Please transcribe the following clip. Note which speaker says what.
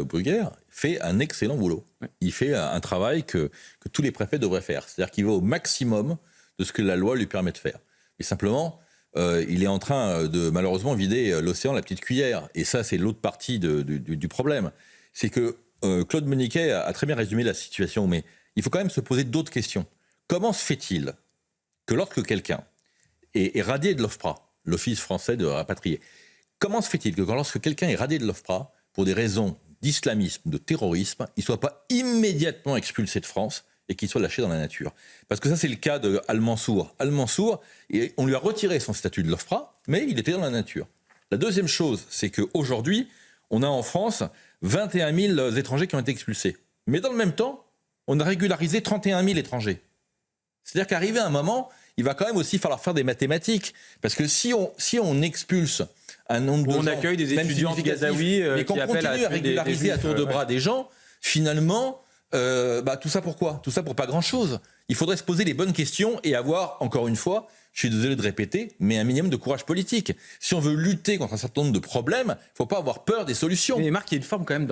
Speaker 1: Bruguière fait un excellent boulot.
Speaker 2: Ouais.
Speaker 1: Il fait un travail que tous les préfets devraient faire. C'est-à-dire qu'il va au maximum de ce que la loi lui permet de faire. Et simplement, il est en train de malheureusement vider l'océan de la petite cuillère. Et ça, c'est l'autre partie du problème. C'est que Claude Moniquet a très bien résumé la situation, mais il faut quand même se poser d'autres questions. Comment se fait-il que lorsque quelqu'un est radié de l'OFPRA, l'Office français de rapatriés, comment se fait-il que lorsque quelqu'un est radié de l'OFPRA pour des raisons d'islamisme, de terrorisme, il ne soit pas immédiatement expulsé de France et qu'il soit lâché dans la nature? Parce que ça, c'est le cas de Al-Mansour. Al-Mansour, on lui a retiré son statut de l'OFPRA, mais il était dans la nature. La deuxième chose, c'est qu'aujourd'hui, on a en France 21 000 étrangers qui ont été expulsés. Mais dans le même temps, on a régularisé 31 000 étrangers. C'est-à-dire qu'arrivé à un moment, il va quand même aussi falloir faire des mathématiques. Parce que si on expulse un nombre de gens...
Speaker 2: On accueille des étudiants gazaouis
Speaker 1: mais qu'on continue à régulariser à tour de bras des gens, finalement, tout ça pourquoi ? Tout ça pour pas grand-chose. Il faudrait se poser les bonnes questions et avoir, encore une fois, je suis désolé de répéter, mais un minimum de courage politique. Si on veut lutter contre un certain nombre de problèmes, il ne faut pas avoir peur des solutions.
Speaker 2: Mais Marc, il y a une forme quand même